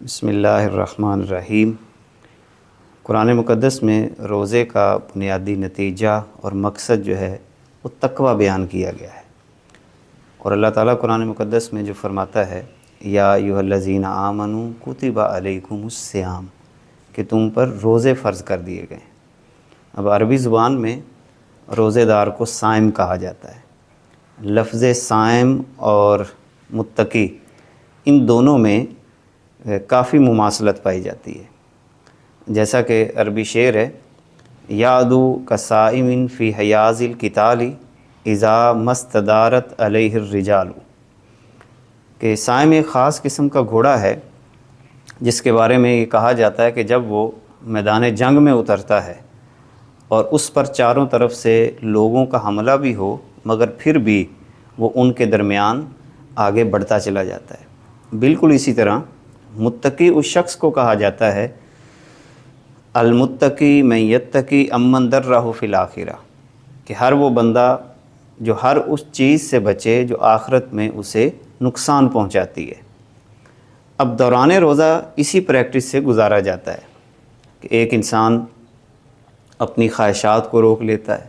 بسم اللہ الرحمن الرحیم۔ قرآن مقدس میں روزے کا بنیادی نتیجہ اور مقصد جو ہے وہ تقوی بیان کیا گیا ہے، اور اللہ تعالیٰ قرآن مقدس میں جو فرماتا ہے یا ایھا الذین آمنوا کتب علیکم الصیام، کہ تم پر روزے فرض کر دیے گئے۔ اب عربی زبان میں روزے دار کو صائم کہا جاتا ہے۔ لفظ صائم اور متقی ان دونوں میں کافی مماثلت پائی جاتی ہے، جیسا کہ عربی شعر ہے یعدو کصائم فی حیاض القتال اذا مستدارت علیہ الرجال، کہ صائم ایک خاص قسم کا گھوڑا ہے جس کے بارے میں یہ کہا جاتا ہے کہ جب وہ میدان جنگ میں اترتا ہے اور اس پر چاروں طرف سے لوگوں کا حملہ بھی ہو مگر پھر بھی وہ ان کے درمیان آگے بڑھتا چلا جاتا ہے۔ بالکل اسی طرح متقی اس شخص کو کہا جاتا ہے المتقی من یتقی امن درہ فی الآخرہ، کہ ہر وہ بندہ جو ہر اس چیز سے بچے جو آخرت میں اسے نقصان پہنچاتی ہے۔ اب دوران روزہ اسی پریکٹس سے گزارا جاتا ہے کہ ایک انسان اپنی خواہشات کو روک لیتا ہے،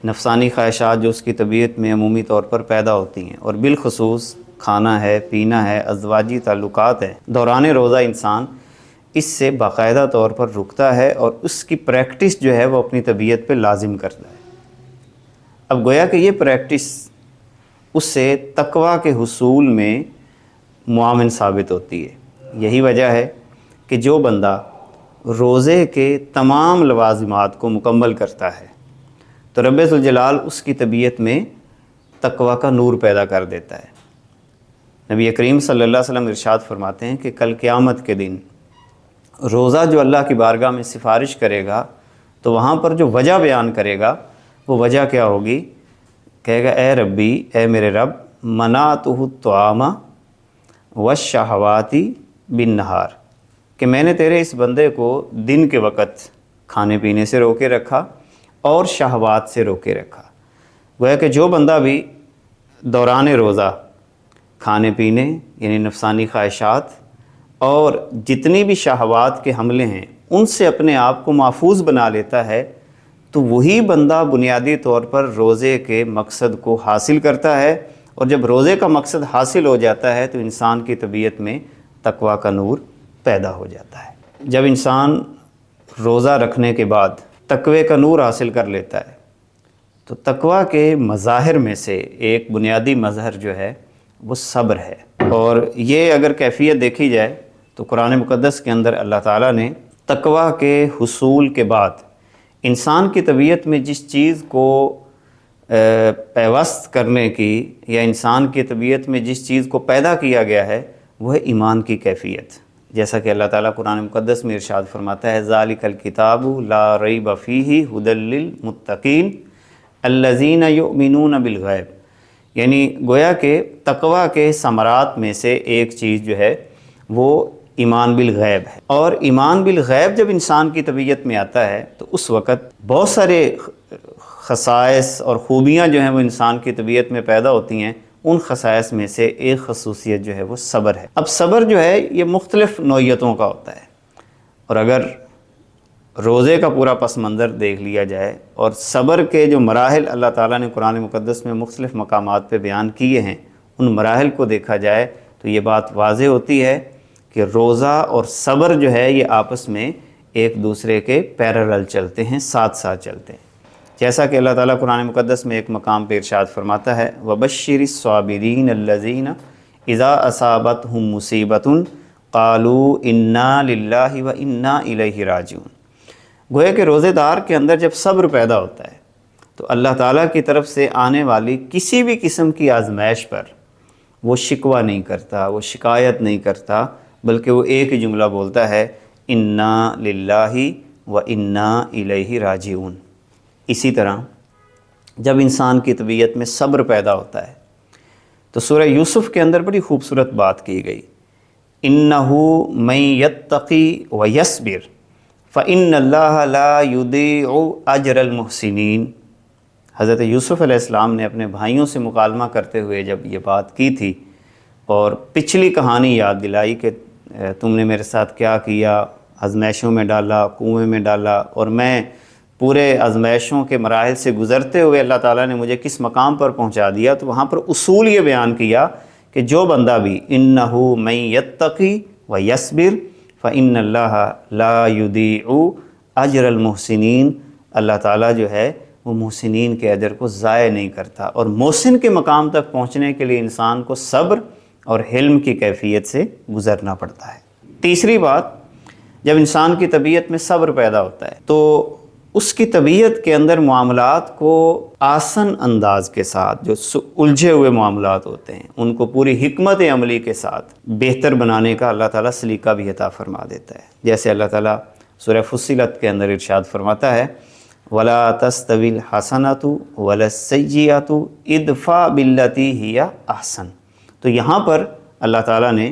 نفسانی خواہشات جو اس کی طبیعت میں عمومی طور پر پیدا ہوتی ہیں، اور بالخصوص کھانا ہے، پینا ہے، ازدواجی تعلقات ہیں، دوران روزہ انسان اس سے باقاعدہ طور پر رکتا ہے اور اس کی پریکٹس جو ہے وہ اپنی طبیعت پہ لازم کرتا ہے۔ اب گویا کہ یہ پریکٹس اس سے تقوی کے حصول میں معاون ثابت ہوتی ہے۔ یہی وجہ ہے کہ جو بندہ روزے کے تمام لوازمات کو مکمل کرتا ہے تو رب ذوالجلال اس کی طبیعت میں تقوی کا نور پیدا کر دیتا ہے۔ نبی کریم صلی اللہ علیہ وسلم ارشاد فرماتے ہیں کہ کل قیامت کے دن روزہ جو اللہ کی بارگاہ میں سفارش کرے گا تو وہاں پر جو وجہ بیان کرے گا وہ وجہ کیا ہوگی؟ کہے گا اے ربی، اے میرے رب، منعتہ الطعام والشہوات بالنہار، کہ میں نے تیرے اس بندے کو دن کے وقت کھانے پینے سے روکے رکھا اور شہوات سے روکے رکھا۔ گویا کہ جو بندہ بھی دوران روزہ کھانے پینے یعنی نفسانی خواہشات اور جتنی بھی شہوات کے حملے ہیں ان سے اپنے آپ کو محفوظ بنا لیتا ہے تو وہی بندہ بنیادی طور پر روزے کے مقصد کو حاصل کرتا ہے، اور جب روزے کا مقصد حاصل ہو جاتا ہے تو انسان کی طبیعت میں تقوی کا نور پیدا ہو جاتا ہے۔ جب انسان روزہ رکھنے کے بعد تقوی کا نور حاصل کر لیتا ہے تو تقوی کے مظاہر میں سے ایک بنیادی مظہر جو ہے وہ صبر ہے، اور یہ اگر کیفیت دیکھی جائے تو قرآن مقدس کے اندر اللہ تعالیٰ نے تقوی کے حصول کے بعد انسان کی طبیعت میں جس چیز کو پیوست کرنے کی یا انسان کی طبیعت میں جس چیز کو پیدا کیا گیا ہے وہ ہے ایمان کی کیفیت، جیسا کہ اللہ تعالیٰ قرآن مقدس میں ارشاد فرماتا ہے ذالک الکتاب لا ریب فیہ ھدی للمتقین الذین یؤمنون بالغیب، یعنی گویا کہ تقوی کے ثمرات میں سے ایک چیز جو ہے وہ ایمان بالغیب ہے، اور ایمان بالغیب جب انسان کی طبیعت میں آتا ہے تو اس وقت بہت سارے خصائص اور خوبیاں جو ہیں وہ انسان کی طبیعت میں پیدا ہوتی ہیں۔ ان خصائص میں سے ایک خصوصیت جو ہے وہ صبر ہے۔ اب صبر جو ہے یہ مختلف نوعیتوں کا ہوتا ہے، اور اگر روزے کا پورا پس منظر دیکھ لیا جائے اور صبر کے جو مراحل اللہ تعالیٰ نے قرآن مقدس میں مختلف مقامات پہ بیان کیے ہیں ان مراحل کو دیکھا جائے تو یہ بات واضح ہوتی ہے کہ روزہ اور صبر جو ہے یہ آپس میں ایک دوسرے کے پیرالل چلتے ہیں، ساتھ ساتھ چلتے ہیں، جیسا کہ اللہ تعالیٰ قرآن مقدس میں ایک مقام پہ ارشاد فرماتا ہے وَبَشِّرِ الصَّابِرِينَ الَّذِينَ إِذَا أَصَابَتْهُم مُّصِيبَةٌ قَالُوا إِنَّا لِلَّهِ وَإِنَّا إِلَيْهِ رَاجِعُونَ۔ گویا کہ روزے دار کے اندر جب صبر پیدا ہوتا ہے تو اللہ تعالیٰ کی طرف سے آنے والی کسی بھی قسم کی آزمائش پر وہ شکوہ نہیں کرتا، وہ شکایت نہیں کرتا، بلکہ وہ ایک ہی جملہ بولتا ہے اِنَّا لِلَّهِ وَإِنَّا إِلَيْهِ رَاجِعُونَ۔ اسی طرح جب انسان کی طبیعت میں صبر پیدا ہوتا ہے تو سورہ یوسف کے اندر بڑی خوبصورت بات کی گئی اِنَّهُ مَن يَتَّقِ وَيَصْبِرْ فَإِنَّ اللَّهَ لَا يُضِيعُ أَجْرَ الْمُحْسِنِينَ۔ حضرت یوسف علیہ السلام نے اپنے بھائیوں سے مکالمہ کرتے ہوئے جب یہ بات کی تھی اور پچھلی کہانی یاد دلائی کہ تم نے میرے ساتھ کیا کیا، آزمائشوں میں ڈالا، کنویں میں ڈالا، اور میں پورے آزمائشوں کے مراحل سے گزرتے ہوئے اللہ تعالیٰ نے مجھے کس مقام پر پہنچا دیا۔ تو وہاں پر اصول یہ بیان کیا کہ جو بندہ بھی اِنَّهُ مَن يَتَّقِ وَيَصْبِرْ فَإِنَّ اللَّهَ لَا يُضِيعُ أَجْرَ الْمُحْسِنِينَ، اللہ تعالیٰ جو ہے وہ محسنین کے اجر کو ضائع نہیں کرتا، اور محسن کے مقام تک پہنچنے کے لیے انسان کو صبر اور حلم کی کیفیت سے گزرنا پڑتا ہے۔ تیسری بات، جب انسان کی طبیعت میں صبر پیدا ہوتا ہے تو اس کی طبیعت کے اندر معاملات کو آسن انداز کے ساتھ، جو الجھے ہوئے معاملات ہوتے ہیں ان کو پوری حکمت عملی کے ساتھ بہتر بنانے کا اللہ تعالیٰ سلیقہ بھی عطا فرما دیتا ہے۔ جیسے اللہ تعالیٰ سورہ فصلت کے اندر ارشاد فرماتا ہے وَلَا تَسْتَوِي الْحَسَنَةُ وَلَا السَّيِّئَةُ ادْفَعْ بِالَّتِي هِيَ أَحْسَنُ۔ تو یہاں پر اللہ تعالیٰ نے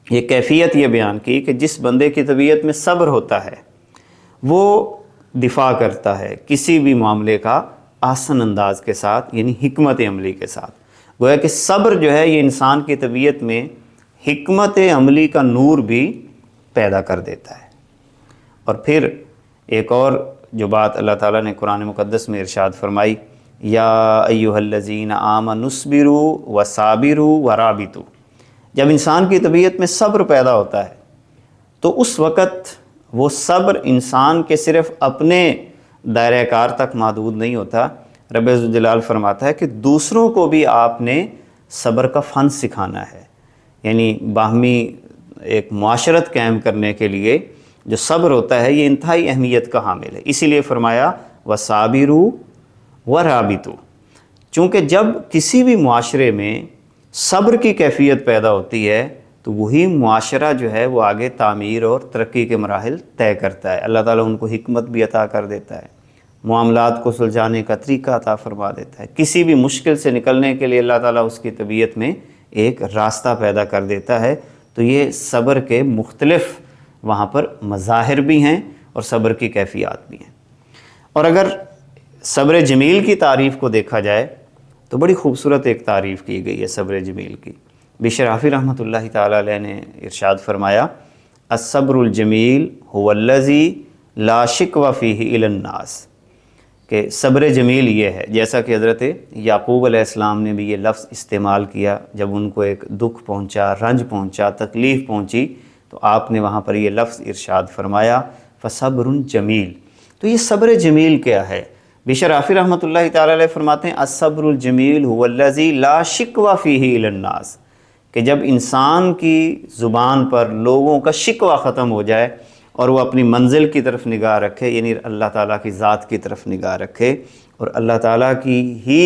یہ کیفیت یہ بیان کی کہ جس بندے کی طبیعت میں صبر ہوتا ہے وہ دفاع کرتا ہے کسی بھی معاملے کا آسن انداز کے ساتھ، یعنی حکمت عملی کے ساتھ۔ گویا کہ صبر جو ہے یہ انسان کی طبیعت میں حکمت عملی کا نور بھی پیدا کر دیتا ہے۔ اور پھر ایک اور جو بات اللہ تعالیٰ نے قرآن مقدس میں ارشاد فرمائی، یا ایھا الذین آمنوا اصبروا وصابروا ورابطوا، جب انسان کی طبیعت میں صبر پیدا ہوتا ہے تو اس وقت وہ صبر انسان کے صرف اپنے دائرہ کار تک محدود نہیں ہوتا، رب ذوالجلال فرماتا ہے کہ دوسروں کو بھی آپ نے صبر کا فن سکھانا ہے، یعنی باہمی ایک معاشرت قائم کرنے کے لیے جو صبر ہوتا ہے یہ انتہائی اہمیت کا حامل ہے۔ اسی لیے فرمایا وَصَابِرُوا وَرَابِطُوا، چونکہ جب کسی بھی معاشرے میں صبر کی کیفیت پیدا ہوتی ہے تو وہی معاشرہ جو ہے وہ آگے تعمیر اور ترقی کے مراحل طے کرتا ہے۔ اللہ تعالیٰ ان کو حکمت بھی عطا کر دیتا ہے، معاملات کو سلجھانے کا طریقہ عطا فرما دیتا ہے، کسی بھی مشکل سے نکلنے کے لیے اللہ تعالیٰ اس کی طبیعت میں ایک راستہ پیدا کر دیتا ہے۔ تو یہ صبر کے مختلف وہاں پر مظاہر بھی ہیں اور صبر کی کیفیات بھی ہیں۔ اور اگر صبر جمیل کی تعریف کو دیکھا جائے تو بڑی خوبصورت ایک تعریف کی گئی ہے صبر جمیل کی۔ بشر حافظ رحمۃ اللہ تعالیٰ علیہ نے ارشاد فرمایا الصبر الجمیل هو الذی لا شکوہ فیہ الی الناس، کہ صبر جمیل یہ ہے، جیسا کہ حضرت یعقوب علیہ السلام نے بھی یہ لفظ استعمال کیا جب ان کو ایک دکھ پہنچا، رنج پہنچا، تکلیف پہنچی، تو آپ نے وہاں پر یہ لفظ ارشاد فرمایا فصبر جمیل۔ تو یہ صبر جمیل کیا ہے؟ بشر حافظ رحمۃ اللہ تعالیٰ علیہ فرماتے ہیں الصبر الجمیل هو الذی لا شکوہ فیہ الی الناس، کہ جب انسان کی زبان پر لوگوں کا شکوہ ختم ہو جائے اور وہ اپنی منزل کی طرف نگاہ رکھے، یعنی اللہ تعالیٰ کی ذات کی طرف نگاہ رکھے اور اللہ تعالیٰ کی ہی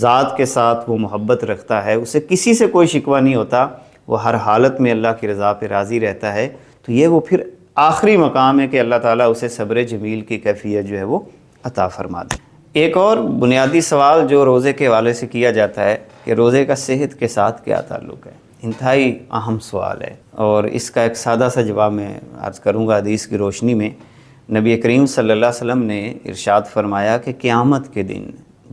ذات کے ساتھ وہ محبت رکھتا ہے، اسے کسی سے کوئی شکوہ نہیں ہوتا، وہ ہر حالت میں اللہ کی رضا پہ راضی رہتا ہے، تو یہ وہ پھر آخری مقام ہے کہ اللہ تعالیٰ اسے صبر جمیل کی کیفیت جو ہے وہ عطا فرما دے۔ ایک اور بنیادی سوال جو روزے کے حوالے سے کیا جاتا ہے کہ روزے کا صحت کے ساتھ کیا تعلق ہے، انتہائی اہم سوال ہے، اور اس کا ایک سادہ سا جواب میں عرض کروں گا۔ حدیث کی روشنی میں نبی کریم صلی اللہ علیہ وسلم نے ارشاد فرمایا کہ قیامت کے دن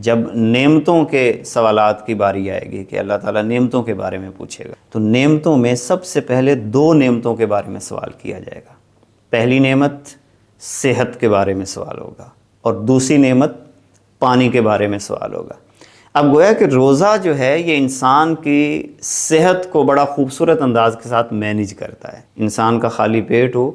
جب نعمتوں کے سوالات کی باری آئے گی کہ اللہ تعالیٰ نعمتوں کے بارے میں پوچھے گا، تو نعمتوں میں سب سے پہلے دو نعمتوں کے بارے میں سوال کیا جائے گا۔ پہلی نعمت صحت کے بارے میں سوال ہوگا اور دوسری نعمت پانی کے بارے میں سوال ہوگا۔ اب گویا کہ روزہ جو ہے یہ انسان کی صحت کو بڑا خوبصورت انداز کے ساتھ مینیج کرتا ہے۔ انسان کا خالی پیٹ ہو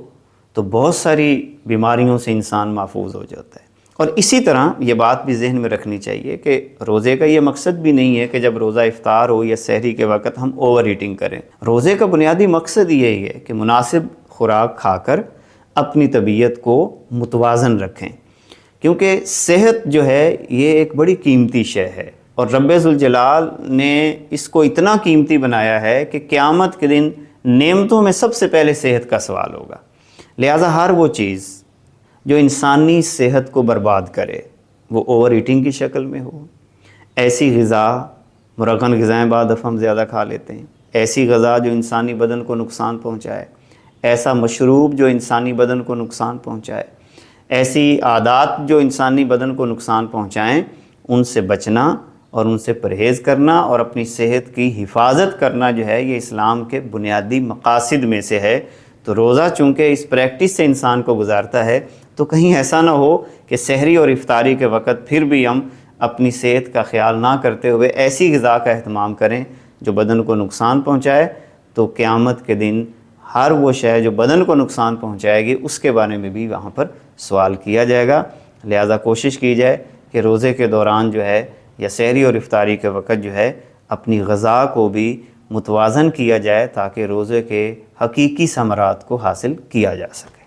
تو بہت ساری بیماریوں سے انسان محفوظ ہو جاتا ہے، اور اسی طرح یہ بات بھی ذہن میں رکھنی چاہیے کہ روزے کا یہ مقصد بھی نہیں ہے کہ جب روزہ افطار ہو یا سحری کے وقت ہم اوور ایٹنگ کریں۔ روزے کا بنیادی مقصد یہی ہے کہ مناسب خوراک کھا کر اپنی طبیعت کو متوازن رکھیں، کیونکہ صحت جو ہے یہ ایک بڑی قیمتی شے ہے، اور رب ذوالجلال نے اس کو اتنا قیمتی بنایا ہے کہ قیامت کے دن نعمتوں میں سب سے پہلے صحت کا سوال ہوگا۔ لہٰذا ہر وہ چیز جو انسانی صحت کو برباد کرے، وہ اوور ایٹنگ کی شکل میں ہو، ایسی غذا، مرغن غذائیں بعض دفعہ ہم زیادہ کھا لیتے ہیں، ایسی غذا جو انسانی بدن کو نقصان پہنچائے، ایسا مشروب جو انسانی بدن کو نقصان پہنچائے، ایسی عادات جو انسانی بدن کو نقصان پہنچائیں، ان سے بچنا اور ان سے پرہیز کرنا اور اپنی صحت کی حفاظت کرنا جو ہے یہ اسلام کے بنیادی مقاصد میں سے ہے۔ تو روزہ چونکہ اس پریکٹس سے انسان کو گزارتا ہے، تو کہیں ایسا نہ ہو کہ سحری اور افطاری کے وقت پھر بھی ہم اپنی صحت کا خیال نہ کرتے ہوئے ایسی غذا کا اہتمام کریں جو بدن کو نقصان پہنچائے، تو قیامت کے دن ہر وہ شے جو بدن کو نقصان پہنچائے گی اس کے بارے میں بھی وہاں پر سوال کیا جائے گا۔ لہٰذا کوشش کی جائے کہ روزے کے دوران جو ہے یا سحری اور افطاری کے وقت جو ہے اپنی غذا کو بھی متوازن کیا جائے تاکہ روزے کے حقیقی ثمرات کو حاصل کیا جا سکے۔